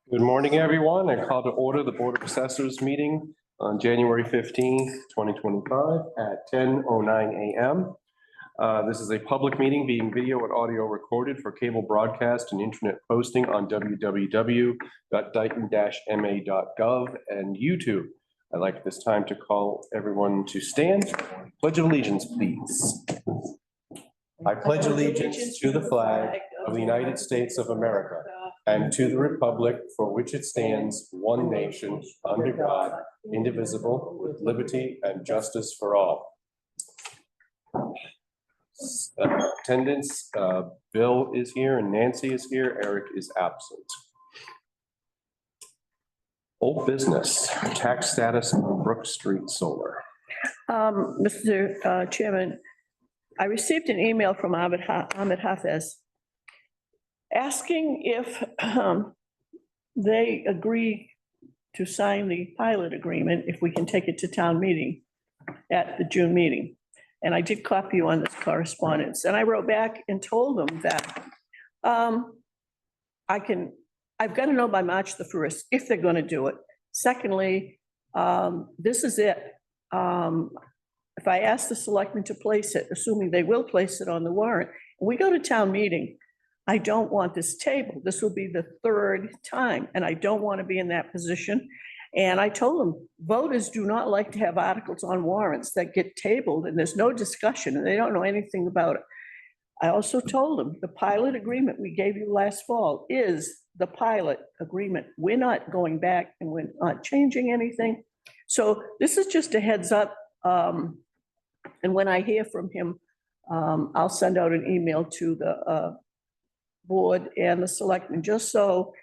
Good morning, everyone. I call to order the Board of Assessors meeting on January 15th, 2025 at 10:09 a.m. This is a public meeting being video and audio recorded for cable broadcast and internet posting on www.dighton-ma.gov and YouTube. I'd like this time to call everyone to stand. Pledge of allegiance, please. I pledge allegiance to the flag of the United States of America and to the republic for which it stands, one nation, under God, indivisible, with liberty and justice for all. Attendance, Bill is here and Nancy is here. Eric is absent. Old business, tax status on Brook Street Solar. Mr. Chairman, I received an email from Ahmed Hafez asking if they agree to sign the pilot agreement, if we can take it to town meeting at the June meeting. And I did copy you on this correspondence. And I wrote back and told them that I've got to know by March the 1st if they're going to do it. Secondly, this is it. If I ask the selectmen to place it, assuming they will place it on the warrant, and we go to town meeting, I don't want this tabled. This will be the third time, and I don't want to be in that position. And I told them, voters do not like to have articles on warrants that get tabled and there's no discussion and they don't know anything about it. I also told them the pilot agreement we gave you last fall is the pilot agreement. We're not going back and we're not changing anything. So this is just a heads up. And when I hear from him, I'll send out an email to the board and the selectmen, just so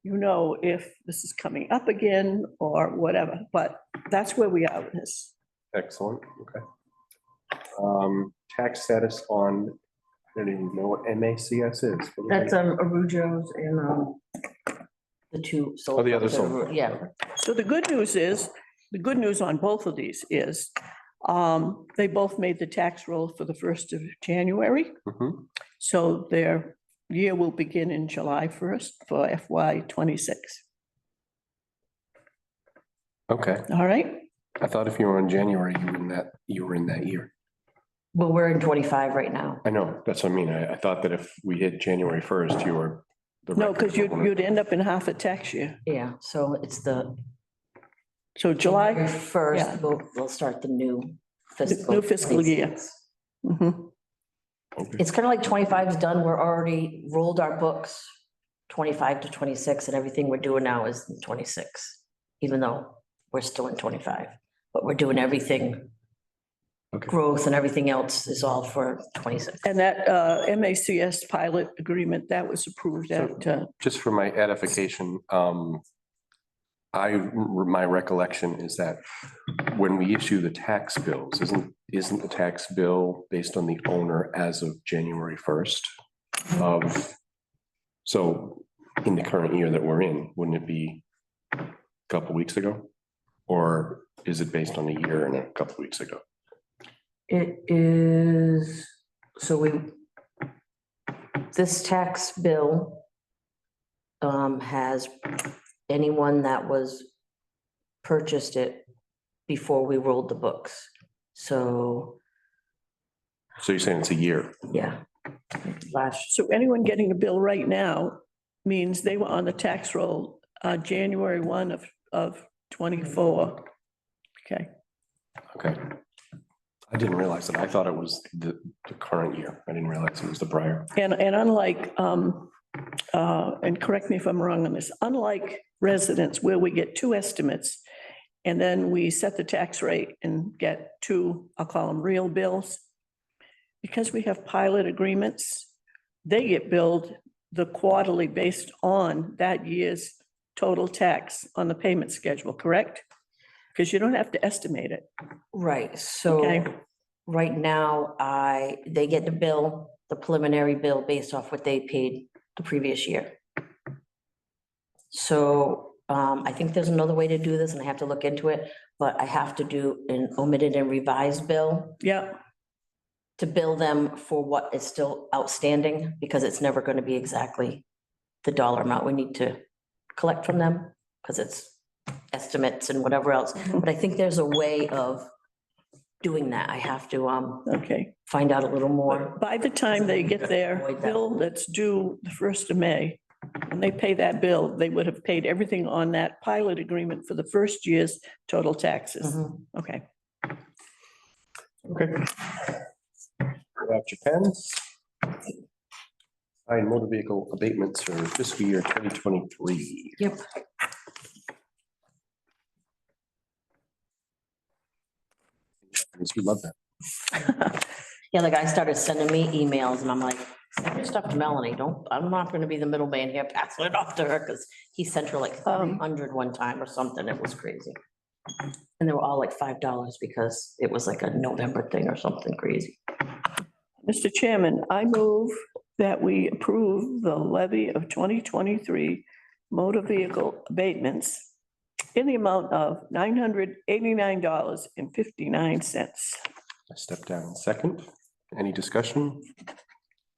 you know if this is coming up again or whatever, but that's where we are with this. Excellent, okay. Tax status on, I don't even know what MACS is. That's Arujo's and the two. Oh, the other solar. Yeah. So the good news on both of these is they both made the tax roll for the 1st of January. Mm-hmm. So their year will begin in July 1st for FY26. Okay. All right. I thought if you were in January, you were in that year. Well, we're in 25 right now. I know, that's what I mean. I thought that if we hit January 1st, you were. No, because you'd end up in half a tax year. Yeah, so it's the. So July 1st, yeah. we'll start the new fiscal. New fiscal year. Mm-hmm. Okay. It's kind of like 25 is done. We're already rolled our books 25 to 26 and everything we're doing now is in 26, even though we're still in 25, but we're doing everything. Okay. Growth and everything else is all for 26. And that MACS pilot agreement that was approved at. Just for my edification, my recollection is that when we issue the tax bills, isn't the tax bill based on the owner as of January 1st of, so in the current year that we're in, wouldn't it be a couple of weeks ago? Or is it based on a year and a couple of weeks ago? It is, so this tax bill has anyone that was purchased it before we rolled the books. So you're saying it's a year? Yeah. So anyone getting a bill right now means they were on the tax roll January 1 of 24. Okay. Okay. I didn't realize that. I thought it was the current year. I didn't realize it was the prior. And unlike, and correct me if I'm wrong on this, unlike residents where we get two estimates and then we set the tax rate and get two, I'll call them real bills, because we have pilot agreements, they get billed the quarterly based on that year's total tax on the payment schedule, correct? Because you don't have to estimate it. Right, so Okay. Right now, they get the bill, the preliminary bill based off what they paid the previous year. So I think there's another way to do this and I have to look into it, but I have to do an omitted and revised bill. Yeah. To bill them for what is still outstanding, because it's never going to be exactly the dollar amount. We need to collect from them, because it's estimates and whatever else. But I think there's a way of doing that. I have to Okay. find out a little more. By the time they get their Avoid that. bill that's due the 1st of May, when they pay that bill, they would have paid everything on that pilot agreement for the first year's total taxes. Mhm. Okay. Okay. Grab your pens. Sign motor vehicle abatements for fiscal year 2023. Yep. We love that. Yeah, the guy started sending me emails and I'm like, send your stuff to Melanie. I'm not gonna be the middleman here, passing it off to her, because he sent her like 300 one time or something. It was crazy. And they were all like $5 because it was like a November thing or something crazy. Mr. Chairman, I move that we approve the levy of 2023 motor vehicle abatements in the amount of $989.59. I step down second. Any discussion?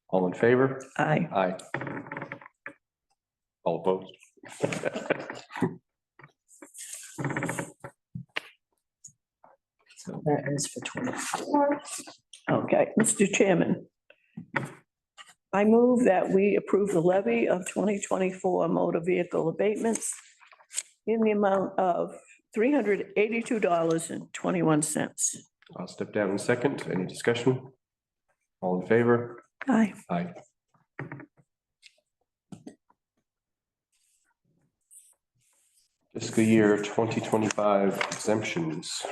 All in favor? Aye. Aye. All opposed? So that is for 24. Okay, Mr. Chairman, I move that we approve the levy of 2024 motor vehicle abatements in the amount of $382.21. I'll step down in second. Any discussion? All in favor? Aye. Aye. Fiscal year 2025 exemptions.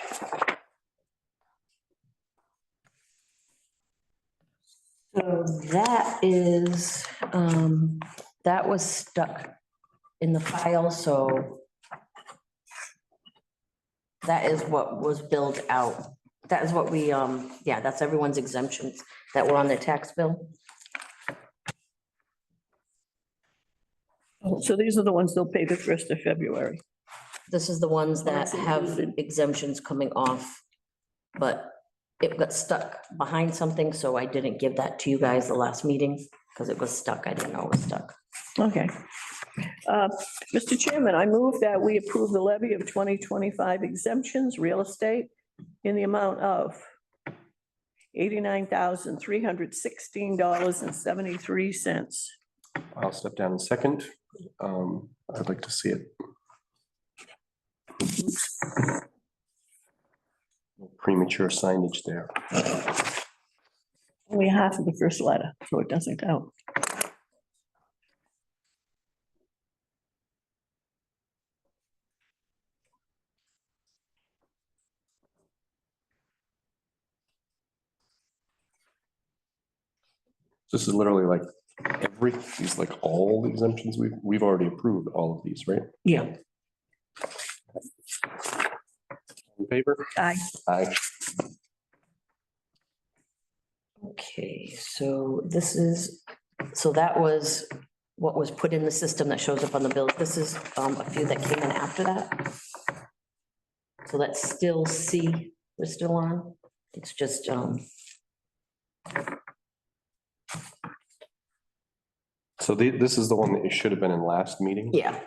So that is, that was stuck in the file, so that is what was billed out. That is what we, yeah, that's everyone's exemptions that were on their tax bill. So these are the ones they'll pay the 1st of February. This is the ones that That's have included. exemptions coming off, but it got stuck behind something, so I didn't give that to you guys the last meeting, because it was stuck. I didn't know it was stuck. Okay. Mr. Chairman, I move that we approve the levy of 2025 exemptions, real estate, in the amount of $89,316.73. I'll step down in second. I'd like to see it. No premature signage there. Only half of the first letter, so it doesn't count. This is literally like these like all the exemptions we've already approved all of these, right? Yeah. In favor? Aye. Aye. Okay, so this is, so that was what was put in the system that shows up on the bill. This is a few that came in after that. So that's still C, we're still on. It's just, So this is the one that it should have been in last meeting? yeah,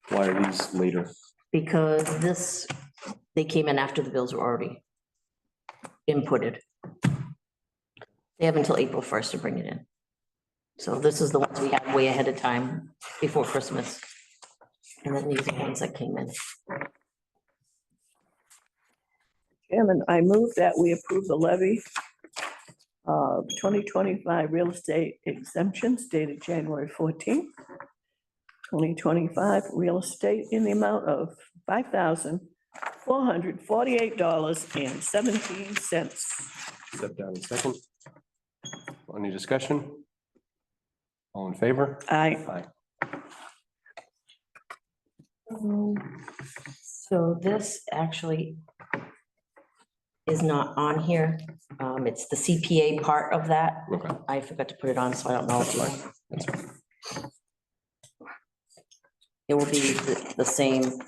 Why are these later? because this, they came in after the bills were already inputted. They have until April 1st to bring it in. So this is the ones we had way ahead of time before Christmas. And then these are the ones that came in. Chairman, I move that we approve the levy of 2025 real estate exemptions dated January 14th. 2025 real estate in the amount of $5,448.17. Step down in second. Any discussion? All in favor? Aye. Aye. So this actually is not on here. It's the CPA part of that. Okay. I forgot to put it on, so I don't know if you want. That's fine. It will be the same.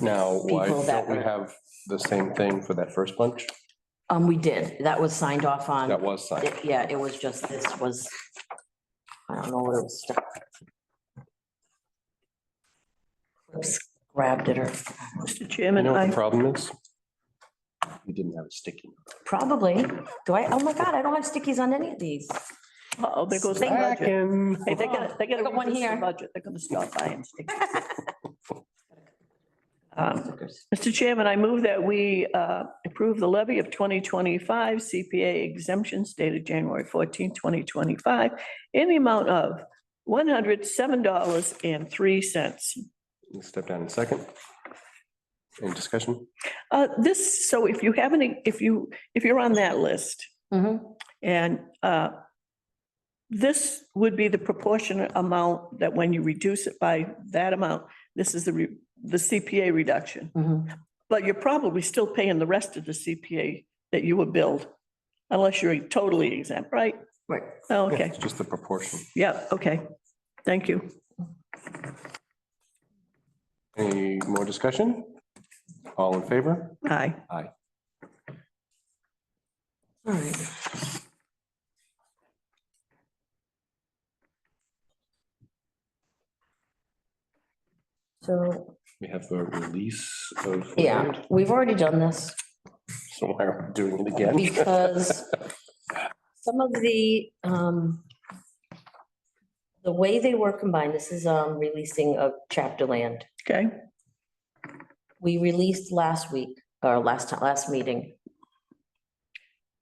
Now, why People that don't we were- have the same thing for that first bunch? We did. That was signed off on. That was signed. Yeah, it was just, this was, I don't know what it was stuck. Oops, grabbed it or Mr. You Chairman, know what the I, problem is? We didn't have a sticky. probably. Do I? Oh my God, I don't have stickies on any of these. oh, there goes the Thank budget. Hey, they I they gotta got one reduce the here. budget. They're gonna stop buying stickers. Mr. Chairman, I move that we approve the levy of 2025 CPA exemptions dated January 14, 2025 in the amount of $107.03. Step down in a second. Any discussion? This, so if you have any, if you're on that list Mhm. and this would be the proportionate amount that when you reduce it by that amount, this is the CPA reduction. Mhm. But you're probably still paying the rest of the CPA that you were billed, unless you're totally exempt, right? Right. Oh, Yeah, okay, it's just the proportion. yeah, okay, thank you. Any more discussion? All in favor? Aye. Aye. All right. So, We have the release of. yeah, we've already done this So why are we doing it again? because some of the way they were combined, this is releasing of chapter land. Okay, We released last week, or last meeting,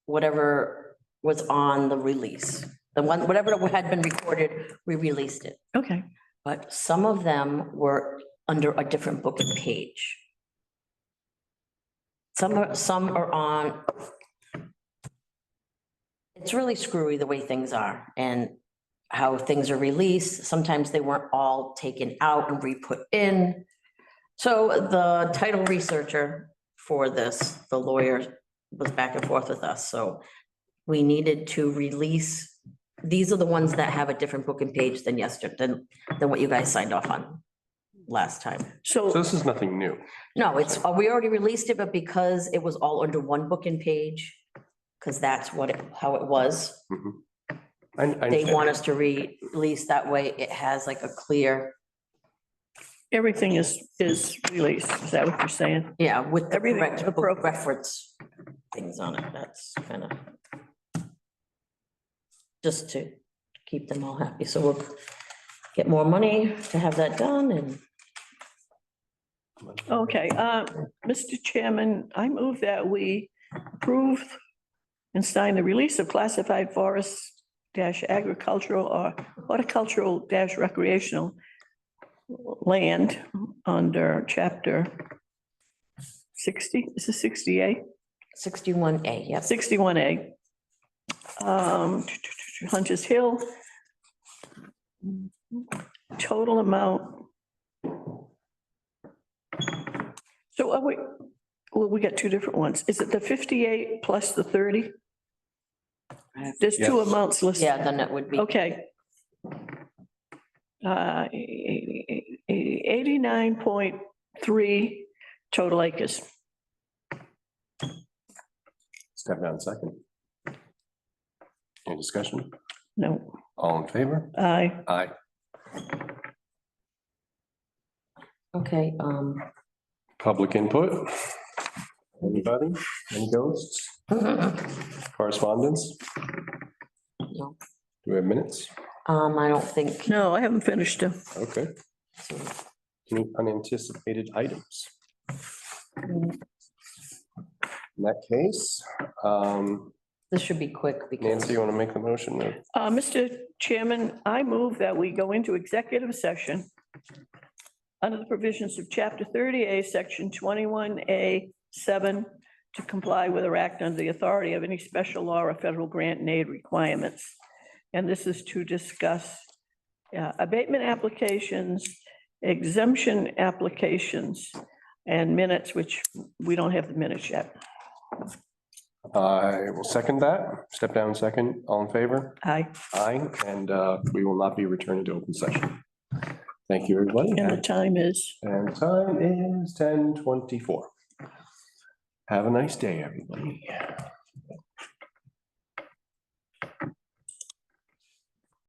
whatever was on the release. The one, whatever had been recorded, we released it. okay, But some of them were under a different book and page. Some are on. It's really screwy the way things are and how things are released. Sometimes they weren't all taken out and re-put in. So the title researcher for this, the lawyer, was back and forth with us, so we needed to release. These are the ones that have a different book and page than yesterday, than what you guys signed off on last time. So so, this is nothing new. No, it's, we already released it, but because it was all under one book and page, because that's how it was, I they understand. want us to release that way. It has like a clear, everything is released, is that what you're saying? yeah, with the Everything correct book appropriate. reference things on it. That's kind of just to keep them all happy. So we'll get more money to have that done and Okay, Mr. Chairman, I move that we approve and sign the release of classified forest agricultural or horticultural recreational land under chapter 60, this is 68, 61A, yep. 61A. Hunter's Hill. Total amount. So are we got two different ones. Is it the 58 plus the 30? There's two Yes. amounts listed. Yeah, then it would be, Okay. 89.3 total acres. Step down second. Any discussion? No, All in favor? aye. Aye. okay, Public input? Anybody? Any ghosts? Correspondence? no, Do we have minutes? I don't think. No, I haven't finished them. Okay. Any unanticipated items? In that case, This should be quick because. Nancy, you want to make the motion? Mr. Chairman, I move that we go into executive session under the provisions of Chapter 30A, Section 21A7, to comply with or act under the authority of any special law or federal grant and aid requirements. And this is to discuss abatement applications, exemption applications, and minutes, which we don't have the minutes yet. I will second that. Step down second. All in favor? Aye. Aye, and we will not be returning to open session. Thank you, everybody. And the time is? And time is 10:24. Have a nice day, everybody.